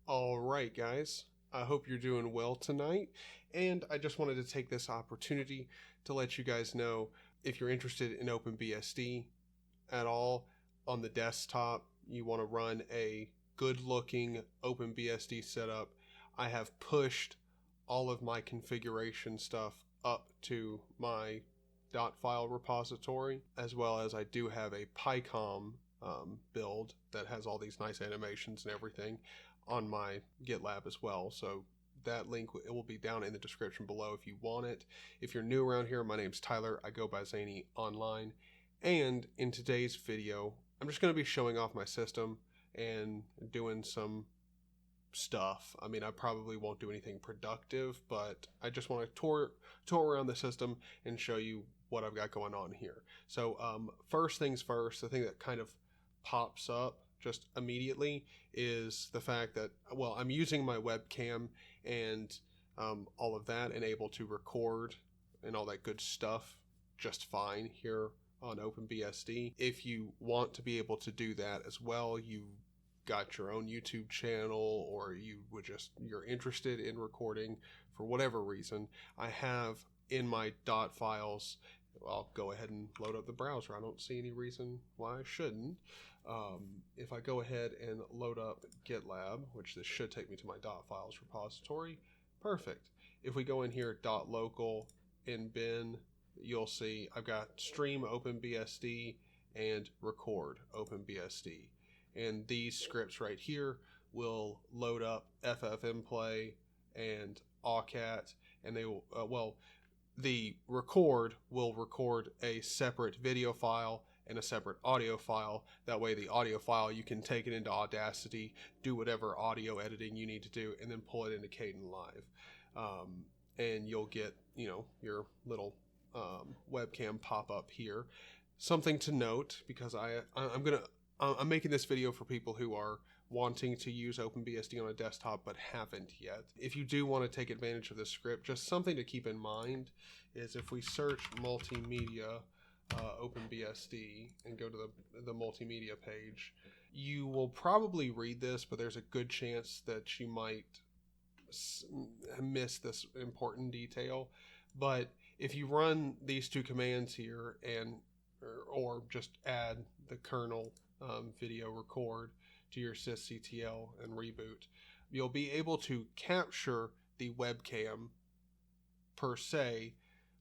All right, guys. I hope you're doing well tonight. And I just wanted to take this opportunity to let you guys know if you're interested in OpenBSD at all on the desktop, you want to run a good looking OpenBSD setup. I have pushed all of my configuration stuff up to my .file repository, as well as I do have a PyCom build that has all these nice animations and everything on my GitLab as well. So that link, it will be down in the description below if you want it. If you're new around here, my name's Tyler. I go by Zaney online. And in today's video, I'm just going to be showing off my system and doing some stuff. I mean, I probably won't do anything productive, but I just want to tour around the system and show you what I've got going on here. So first things first, the thing that kind of pops up just immediately is the fact that, well, I'm using my webcam and all of that and able to record and all that good stuff just fine here on OpenBSD. If you want to be able to do that as well, you got your own YouTube channel, or you're interested in recording for whatever reason, I have in my .files, I'll go ahead and load up the browser. I don't see any reason why I shouldn't. If I go ahead and load up GitLab, which this should take me to my .files repository, perfect. If we go in here, .local in bin, you'll see I've got stream OpenBSD and record OpenBSD. And these scripts right here will load up FFmpeg and AuCat, and they will, the record will record a separate video file and a separate audio file. That way the audio file, you can take it into Audacity, do whatever audio editing you need to do, and then pull it into Kden Live. And you'll get, your little webcam pop up here. Something to note, because I'm making this video for people who are wanting to use OpenBSD on a desktop but haven't yet. If you do want to take advantage of this script, just something to keep in mind is if we search multimedia OpenBSD and go to the multimedia page, you will probably read this, but there's a good chance that you might miss this important detail. But if you run these two commands here or just add the kernel video record to your sysctl and reboot, you'll be able to capture the webcam per se,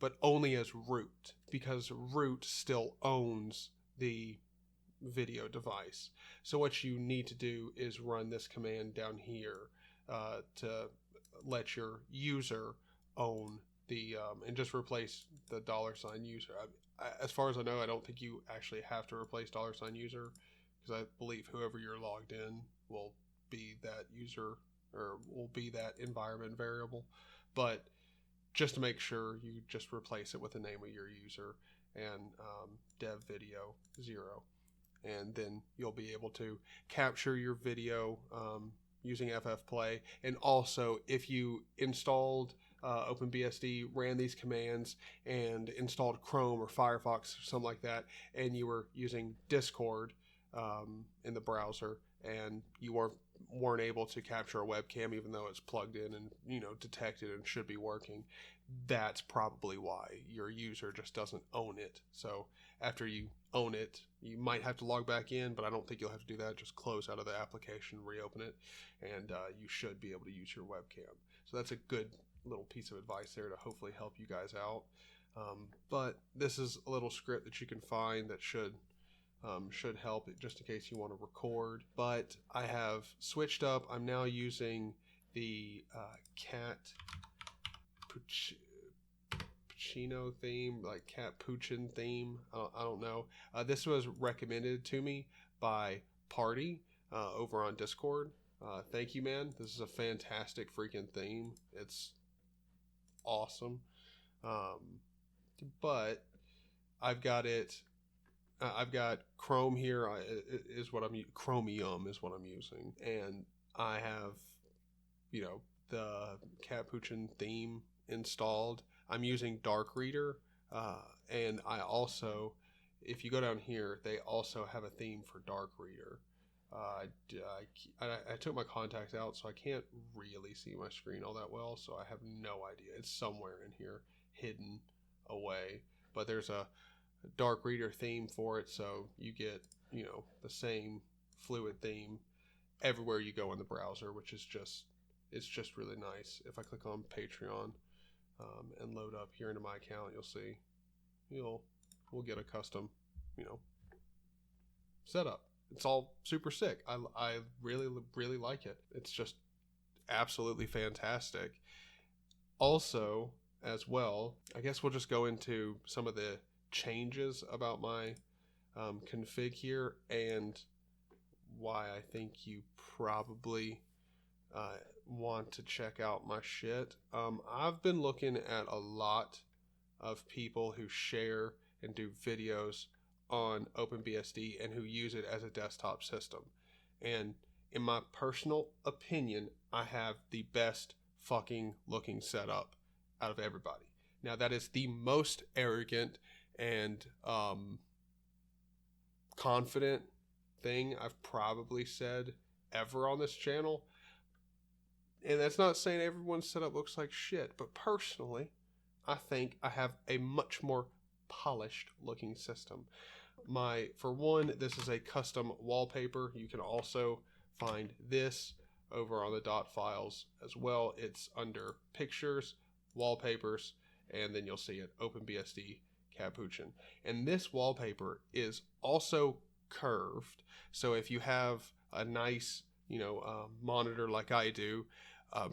but only as root, because root still owns the video device. So what you need to do is run this command down here to let your user own the and just replace the $user. As far as I know, I don't think you actually have to replace $user, because I believe whoever you're logged in will be that user, or will be that environment variable. But just to make sure, you just replace it with the name of your user and dev video 0. And then you'll be able to capture your video using FFplay. And also, if you installed OpenBSD, ran these commands, and installed Chrome or Firefox or something like that, and you were using Discord in the browser, and you weren't able to capture a webcam even though it's plugged in and detected and should be working, that's probably why your user just doesn't own it. So after you own it, you might have to log back in, but I don't think you'll have to do that. Just close out of the application, reopen it, and you should be able to use your webcam. So that's a good little piece of advice there to hopefully help you guys out. But this is a little script that you can find that should help, just in case you want to record. But I have switched up. I'm now using the Cat Puccino theme, like Cat Puccin theme. I don't know. This was recommended to me by Party over on Discord. Thank you, man. This is a fantastic freaking theme. It's awesome. But I've got it. I've got Chrome here. Chromium is what I'm using, and I have, the Capuchin theme installed. I'm using Dark Reader, and I also, if you go down here, they also have a theme for Dark Reader. I took my contacts out, so I can't really see my screen all that well, so I have no idea. It's somewhere in here, hidden away. But there's a dark reader theme for it, so you get, you know, the same fluid theme everywhere you go in the browser, which is just, it's just really nice. If I click on Patreon and load up here into my account, you'll see we'll get a custom, you know, setup. It's all super sick. I really like it. It's just absolutely fantastic. Also, as well, I guess we'll just go into some of the changes about my config here and why I think you probably want to check out my shit. I've been looking at a lot of people who share and do videos on OpenBSD and who use it as a desktop system. And in my personal opinion, I have the best fucking looking setup out of everybody. Now, that is the most arrogant and confident thing I've probably said ever on this channel. And that's not saying everyone's setup looks like shit, but personally, I think I have a much more polished looking system. For one, this is a custom wallpaper. You can also find this over on the dot files as well. It's under pictures, wallpapers, and then you'll see it, OpenBSD Capuchin. And this wallpaper is also curved. So if you have a nice, monitor like I do,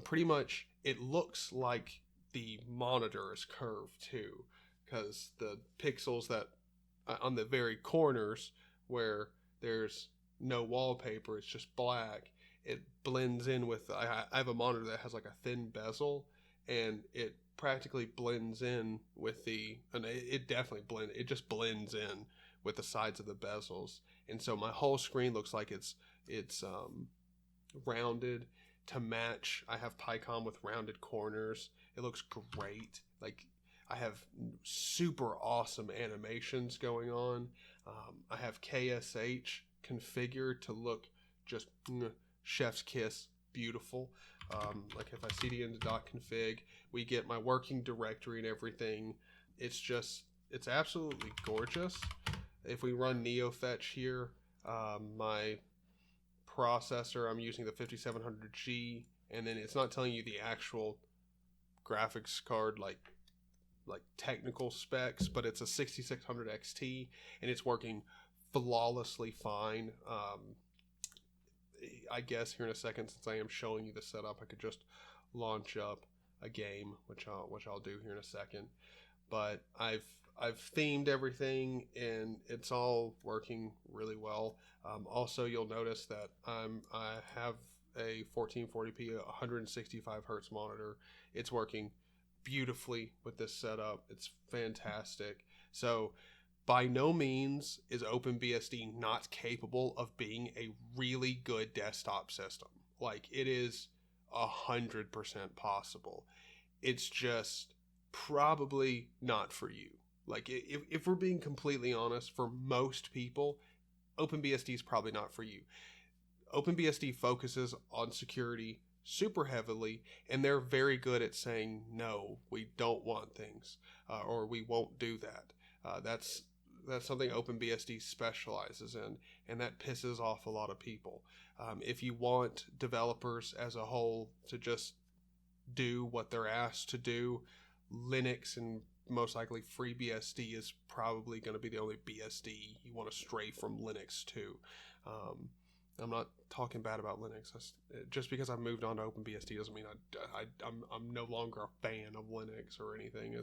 pretty much it looks like the monitor is curved too, because the pixels that on the very corners where there's no wallpaper, it's just black, it blends in with, I have a monitor that has like a thin bezel, and it practically blends in with it just blends in with the sides of the bezels. And so my whole screen looks like it's rounded to match. I have PyCom with rounded corners. It looks great. Like, I have super awesome animations going on. I have KSH configured to look just chef's kiss beautiful. Like if I cd into .config, we get my working directory and everything. It's absolutely gorgeous. If we run NeoFetch here, my processor, I'm using the 5700G, and then it's not telling you the actual graphics card like technical specs, but it's a 6600 XT and it's working flawlessly fine. I guess here in a second, since I am showing you the setup, I could just launch up a game, which I'll do here in a second. But I've themed everything and it's all working really well. Also, you'll notice that I have a 1440p 165 hertz monitor. It's working beautifully with this setup. It's fantastic. So by no means is OpenBSD not capable of being a really good desktop system. Like, it is 100% possible. It's just probably not for you. Like, if we're being completely honest, for most people, OpenBSD is probably not for you. OpenBSD focuses on security super heavily, and they're very good at saying, no, we don't want things, or we won't do that. That's something OpenBSD specializes in, and that pisses off a lot of people. If you want developers as a whole to just do what they're asked to do, Linux and most likely FreeBSD is probably going to be the only BSD you want to stray from Linux to. I'm not talking bad about Linux. Just because I've moved on to OpenBSD doesn't mean I'm no longer a fan of Linux or anything.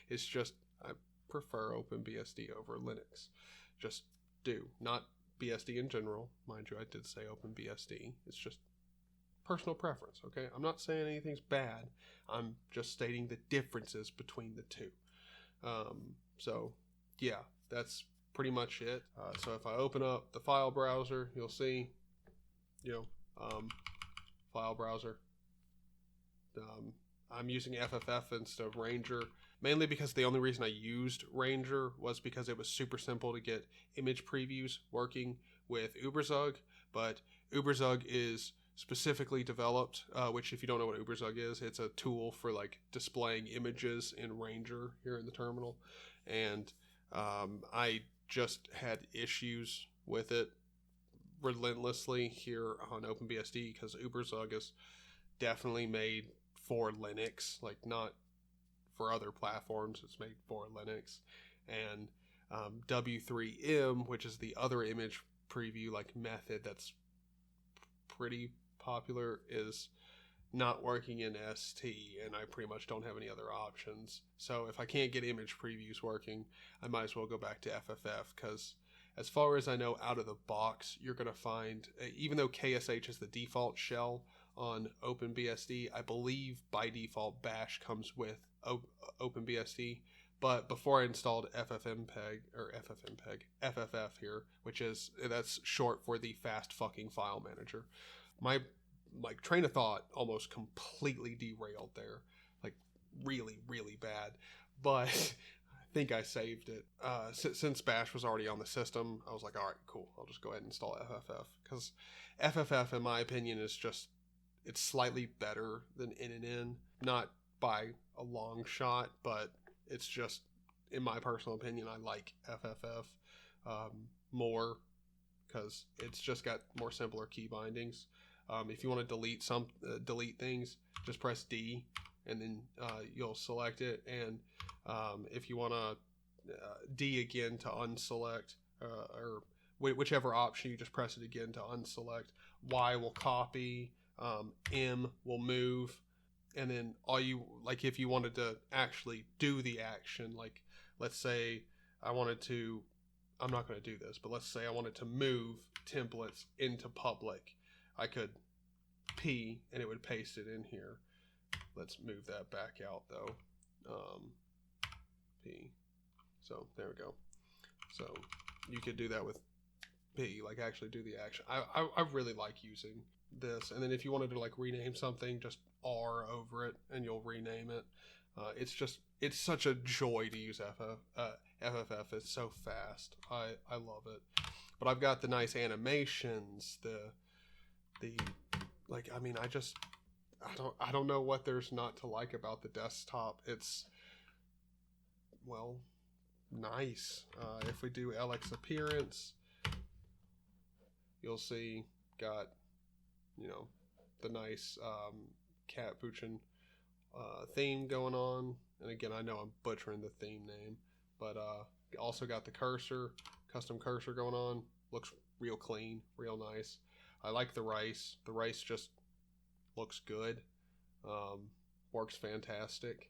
It's just I prefer OpenBSD over Linux. Just do. Not BSD in general. Mind you, I did say OpenBSD. It's just personal preference, okay? I'm not saying anything's bad. I'm just stating the differences between the two. So, yeah, that's pretty much it. So if I open up the file browser, you'll see, file browser. I'm using FFF instead of Ranger, mainly because the only reason I used Ranger was because it was super simple to get image previews working with Uberzug, but Uberzug is specifically developed, which if you don't know what Uberzug is, it's a tool for like displaying images in Ranger here in the terminal. And I just had issues with it relentlessly here on OpenBSD because Uberzug is definitely made for Linux, like not for other platforms. It's made for Linux. And W3M, which is the other image preview like method that's pretty popular, is not working in ST, and I pretty much don't have any other options. So if I can't get image previews working, I might as well go back to FFF, because as far as I know, out of the box, you're going to find, even though KSH is the default shell on OpenBSD, I believe by default Bash comes with OpenBSD. But before I installed FFF here, that's short for the fast fucking file manager. My like train of thought almost completely derailed there, like really, really bad. But I think I saved it. Since Bash was already on the system, I was like, all right, cool. I'll just go ahead and install FFF, because FFF, in my opinion, is just, it's slightly better than NNN, not by a long shot, but it's just, in my personal opinion, I like FFF more because it's just got more simpler key bindings. If you want to delete things, just press D, and then you'll select it. And if you want to D again to unselect, or whichever option, you just press it again to unselect. Y will copy, M will move, and then if you wanted to actually do the action, like let's say I'm not going to do this, but let's say I wanted to move templates into public, I could P and it would paste it in here. Let's move that back out though. P. So there we go. So you could do that with P, like actually do the action. I really like using this. And then if you wanted to like rename something, just R over it and you'll rename it. It's such a joy to use FFF. It's so fast. I love it. But I've got the nice animations, I don't know what there's not to like about the desktop. It's, well, nice. If we do LX appearance, you'll see got, the nice Capuchin theme going on. And again, I know I'm butchering the theme name, but also got the cursor, custom cursor going on. Looks real clean, real nice. I like the rice. The rice just looks good. Works fantastic.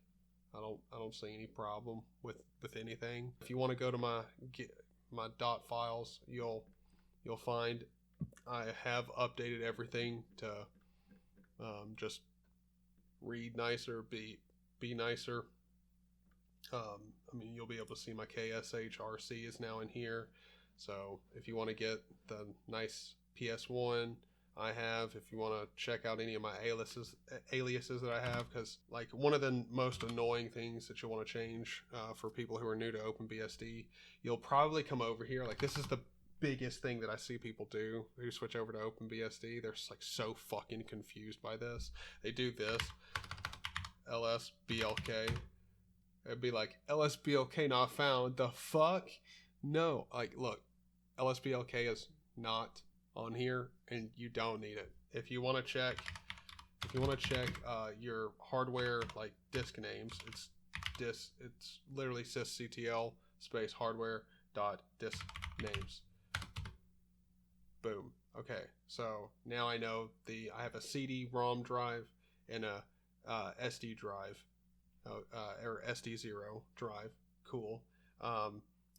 I don't see any problem with anything. If you want to go to my dot files, you'll find I have updated everything to just read nicer, be nicer. You'll be able to see my KSHRC is now in here. So if you want to get the nice PS1 I have, if you want to check out any of my aliases that I have, because like one of the most annoying things that you'll want to change for people who are new to OpenBSD, you'll probably come over here. Like this is the biggest thing that I see people do who switch over to OpenBSD. They're just like so fucking confused by this. They do this, LSBLK. It'd be like, LSBLK not found. The fuck? No. Like, look, LSBLK is not on here, and you don't need it. If you want to check your hardware, like disk names, it's literally sysctl space hardware dot disk names. Boom. Okay, so now I know I have a CD-ROM drive and a SD drive, or SD0 drive. Cool.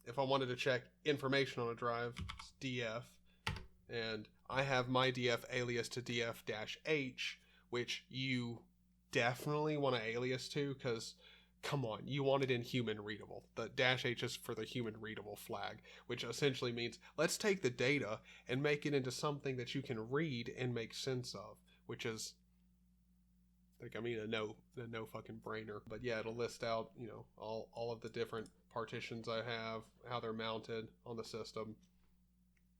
If I wanted to check information on a drive, it's DF, and I have my DF alias to DF-H, which you definitely want to alias to, because come on, you want it in human readable. The -H is for the human readable flag, which essentially means let's take the data and make it into something that you can read and make sense of, which is like, a no fucking brainer. But yeah, it'll list out, all of the different partitions I have, how they're mounted on the system.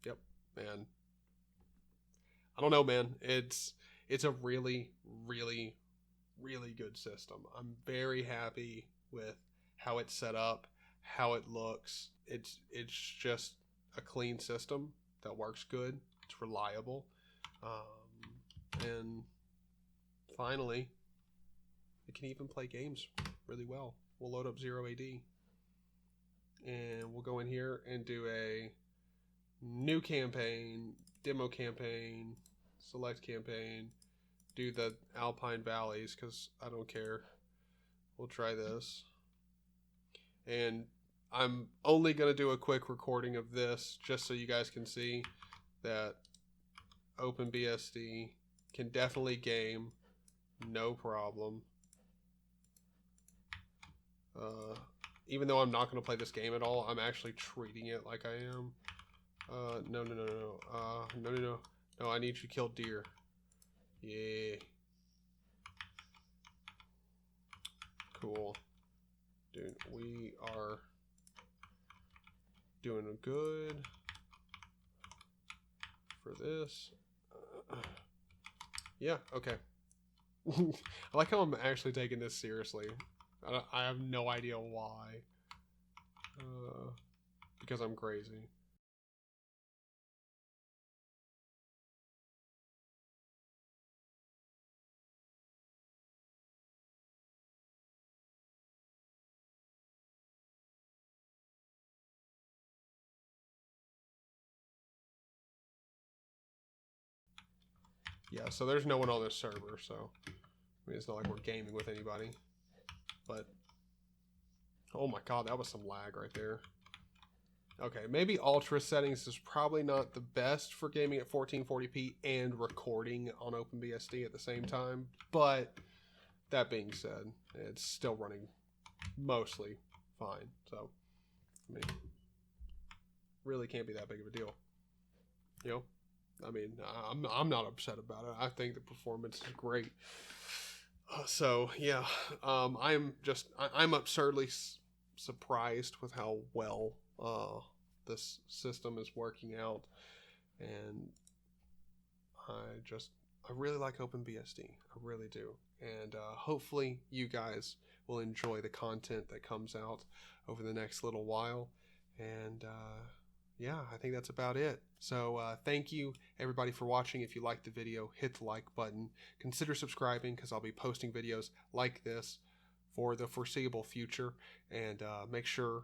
Yep. And I don't know, man. It's a really, really, really good system. I'm very happy with how it's set up, how it looks. It's just a clean system that works good. It's reliable, and finally, it can even play games really well. We'll load up 0AD, and we'll go in here and do a new campaign, demo campaign, select campaign, do the Alpine Valleys because I don't care. We'll try this. And I'm only going to do a quick recording of this just so you guys can see that OpenBSD can definitely game, no problem. Even though I'm not going to play this game at all, I'm actually treating it like I am. No. No, I need you to kill deer. Yeah. Cool. Dude, we are doing good for this. Yeah, okay. I like how I'm actually taking this seriously. I have no idea why. Because I'm crazy. Yeah, so there's no one on this server, so I mean, it's not like we're gaming with anybody. But oh my god, that was some lag right there. Okay, maybe ultra settings is probably not the best for gaming at 1440p and recording on OpenBSD at the same time, but that being said, it's still running mostly fine. So, I mean, really can't be that big of a deal. You know, I mean, I'm not upset about it. I think the performance is great. So yeah, I'm absurdly surprised with how well this system is working out, and I really like OpenBSD. I really do, and hopefully you guys will enjoy the content that comes out over the next little while, and yeah, I think that's about it. So thank you everybody for watching. If you liked the video, hit the like button. Consider subscribing because I'll be posting videos like this for the foreseeable future. And make sure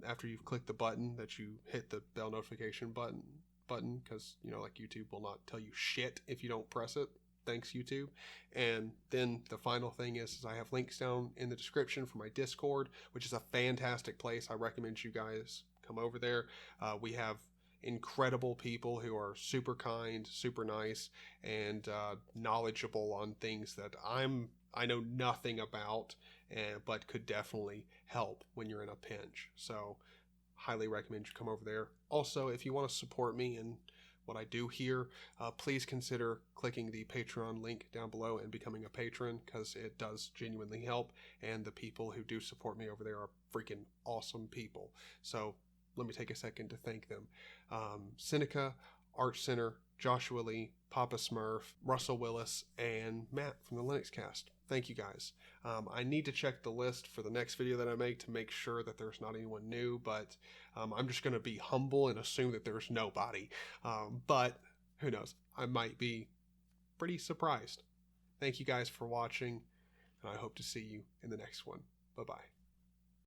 after you've clicked the button that you hit the bell notification button because, you know, like YouTube will not tell you shit if you don't press it. Thanks, YouTube. And then the final thing is I have links down in the description for my Discord, which is a fantastic place. I recommend you guys come over there. We have incredible people who are super kind, super nice, and knowledgeable on things that I know nothing about, but could definitely help when you're in a pinch. So highly recommend you come over there. Also, if you want to support me and what I do here, please consider clicking the Patreon link down below and becoming a patron because it does genuinely help, and the people who do support me over there are freaking awesome people. So let me take a second to thank them. Seneca, Art Center, Joshua Lee, Papa Smurf, Russell Willis, and Matt from the Linux Cast. Thank you guys. I need to check the list for the next video that I make to make sure that there's not anyone new, but I'm just going to be humble and assume that there's nobody. But who knows? I might be pretty surprised. Thank you guys for watching, and I hope to see you in the next one. Bye-bye.